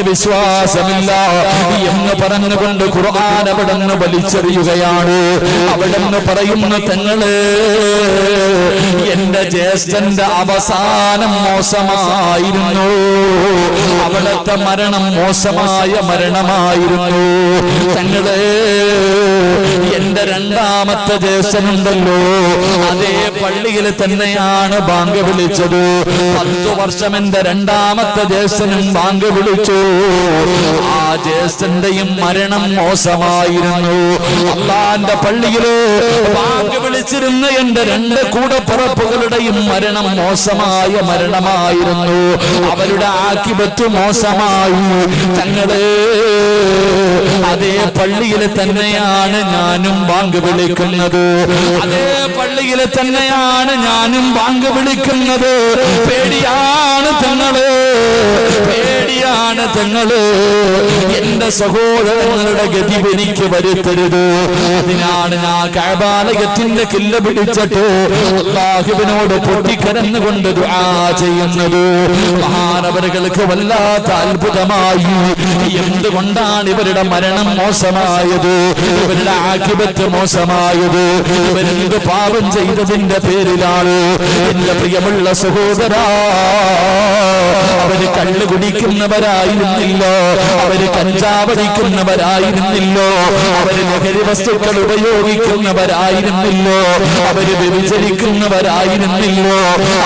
വിശ്വാസമില്ല എന്ന് പറഞ്ഞുകൊണ്ട് ഖുർആൻ അവിടുന്ന് വലിച്ചെറിയുകയാണ്. അവിടുന്ന് പറയുന്ന തങ്ങള് എന്റെ ജ്യേഷ്ഠന്റെ അവസാനം മോശമായിരുന്നു, അവിടുത്തെ മരണം മോശമായ മരണമായിരുന്നു. തങ്ങള് എന്റെ രണ്ടാമത്തെ ജ്യേഷ്ഠനുണ്ടല്ലോ, അതേ പള്ളിയിൽ തന്നെയാണ് ബാങ്ക് വിളിച്ചത്. 10 വർഷം എന്റെ രണ്ടാമത്തെ ജ്യേഷ്ഠനും ബാങ്ക് വിളിച്ചു. ആ ജ്യേഷ്ഠന്റെയും മരണം മോശമായിരുന്നു. അള്ളാന്റെ പള്ളിയില് ബാങ്ക് വിളിച്ചിരുന്ന എന്റെ 2 കൂടപ്പിറപ്പുകളുടെയും മരണം മോശമായ മരണമായിരുന്നു. അവരുടെ ആക്കിബത്ത് മോശമായി. തങ്ങള് അതേ പള്ളിയിൽ തന്നെയാണ് ഞാനും ബാങ്ക് വിളിക്കുന്നത്, അതേ പള്ളിയിൽ തന്നെയാണ് ഞാനും ബാങ്ക് വിളിക്കുന്നത്. പേടിയാണ് തങ്ങള്, പേടിയാണ് തങ്ങള്. എന്റെ സഹോദരങ്ങളുടെ ഗതി എനിക്ക് വരുത്തരുത്. അതിനാണ് ഞാൻ കഅബാലയത്തിന്റെ കില്ല പിടിച്ചിട്ട് അല്ലാഹുവിനോട് പൊട്ടിക്കരന്നുകൊണ്ട് ദുആ ചെയ്യുന്നത്. മഹാനവറുകൾക്ക് വല്ലാത്ത അത്ഭുതമായി. എന്തുകൊണ്ടാണ് ഇവരുടെ മരണം മോശമായത്, ഇവരുടെ ആഖിബത്ത് മോശമായത്? ഇവരെന്ത് പാപം ചെയ്തതിന്റെ പേരിലാണ്? എന്റെ പ്രിയമുള്ള സഹോദരാ, അവര് കള്ള് കുടിക്കുന്നവരായിരുന്നില്ലോ, അവര് കഞ്ചാവടിക്കുന്നവരായിരുന്നില്ലോ, അവര് ലഹരി വസ്തുക്കൾ ഉപയോഗിക്കുന്നവരായിരുന്നില്ലോ, അവര് വ്യഭിചരിക്കുന്നവരായിരുന്നില്ലോ,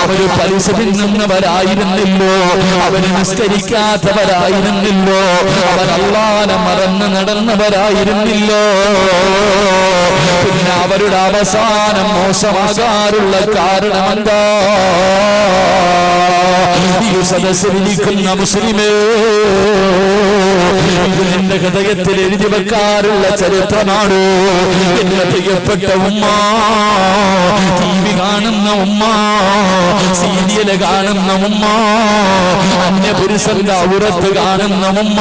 അവര് പലിശ തിന്നുന്നവരായിരുന്നില്ലോ, അവര് നിസ്കരിക്കാത്തവരായിരുന്നില്ലോ, അവർ അല്ലാഹുവിനെ മറന്ന് നടന്നവരായിരുന്നില്ലോ. പിന്നെ അവരുടെ അവസാനം മോശമാകാറുള്ള കാരണമെന്താ? ഈ സദസ്സിലിരിക്കുന്ന മുസ്ലിമേ, ഇത് നിന്റെ ഹൃദയത്തിൽ എഴുതി വെക്കാറുള്ള ചരിത്രമാണ്. എന്റെ പ്രിയപ്പെട്ട ഉമ്മ, ടിവി കാണുന്ന ഉമ്മ, സീരിയല് കാണുന്ന ഉമ്മ, അന്യപുരുഷന്റെ ഔറത്ത് കാണുന്ന ഉമ്മ,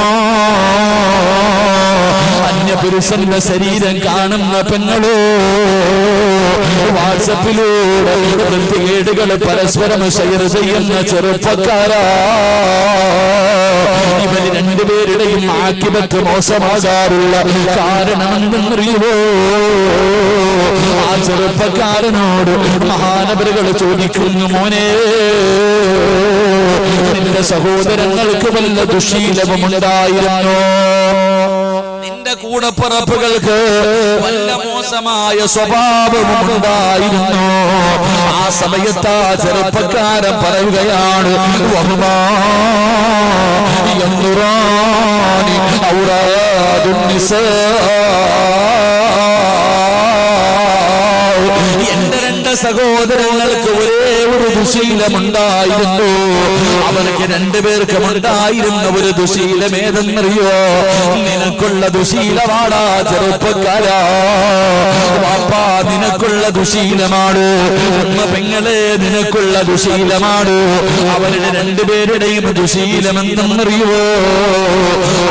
അന്യപുരുഷന്റെ ശരീരം കാണുന്ന പെങ്ങളോ, വാട്സപ്പിലൂടെ വൃത്തികേടുകൾ പരസ്പരം ഷെയർ ചെയ്യുന്ന ചെറുപ്പക്കാരാ, ഇവര് 2 പേരുടെയും ആഖിബത്ത് മോശമാകാറുള്ള കാരണമെന്നറിയുമോ? ആ ചെറുപ്പക്കാരനോട് മഹാനവറുകൾ ചോദിക്കുന്നു, മോനെ, നിന്റെ സഹോദരങ്ങൾക്ക് വല്ല ദുശീലവുമുണ്ടായിരുന്നോ? നിന്റെ കൂടപ്പിറപ്പുകൾക്ക് വല്ല മോശമായ സ്വഭാവമുണ്ടായിരുന്നോ? ആ സമയത്ത് ആ ചെറുപ്പക്കാരൻ പറയുകയാണ്, എന്റെ 2 സഹോദരങ്ങൾക്ക് ഒരേ ഒരു ദുശീലമുണ്ടായിരുന്നു. അവർക്ക് 2 പേർക്കും ഉണ്ടായിരുന്ന ഒരു ദുശീലമേതെന്നറിയോ? നിനക്കുള്ള ദുശീലമാടാ ചെറുപ്പക്കാരാ. വാപ്പാ, നിനക്കുള്ള ദുശീലമാണ്. ഉമ്മ, പെങ്ങളെ, നിനക്കുള്ള ദുശീലമാണ്. അവരുടെ 2 പേരുടെയും ദുശീലമെന്നറിയോ?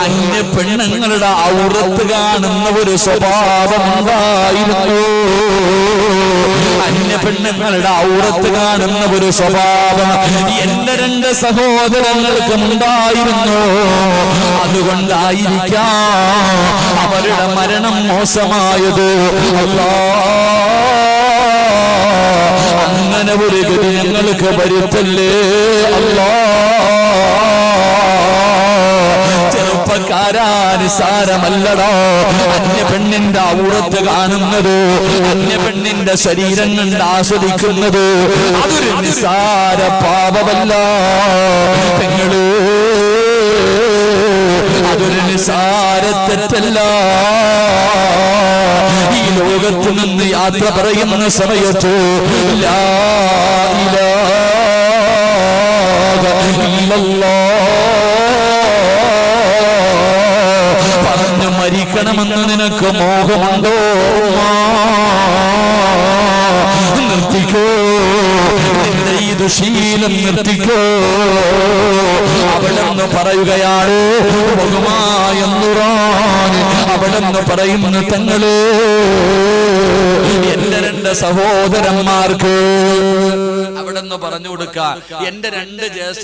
അന്യ പെണ്ണുങ്ങളുടെ ഔറത്ത് കാണുന്ന ഒരു സ്വഭാവം ഉണ്ടായിരുന്നു. അന്യ പെണ്ണുങ്ങളുടെ ഔറത്ത് കാണുന്ന ഒരു സ്വഭാവം എന്റെ 2 സഹോദരങ്ങൾക്കും ഉണ്ടായിരുന്നു. അതുകൊണ്ടായിരിക്കാം അവരുടെ മരണം മോശമായത്. അങ്ങനെ ഒരു ഗതി ഞങ്ങൾക്ക് വരുത്തല്ലേ അല്ലാ. ചെറുപ്പക്കാരാ, നിസാരമല്ലടോ അന്യ പെണ്ണിന്റെ ഔറത്ത് കാണുന്നത്, അന്യ പെണ്ണിന്റെ ശരീരം കണ്ട് ആസ്വദിക്കുന്നത്. അതൊരു നിസാര പാപമല്ല പെങ്ങള്, അതൊരു നിസാര തെറ്റല്ല. ഈ ലോകത്ത് നിന്ന് യാത്ര പറയുന്ന സമയത്ത് ലാ ഇലാഹ ഇല്ലല്ലാഹ് പറഞ്ഞു മരിക്കണമെന്ന് നിനക്ക് മോഹമുണ്ടോ? നിർത്തിക്കോ, നിന്റെ ഈ ദുശീലം നിർത്തിക്കോ. അവിടെന്ന് പറയുകയാണ് അവിടെന്ന് പറയുന്നു, തങ്ങള് എന്റെ 2 സഹോദരന്മാർക്ക് അവിടെന്ന് പറഞ്ഞു കൊടുക്ക, എന്റെ 2 ജ്യേഷ്ഠ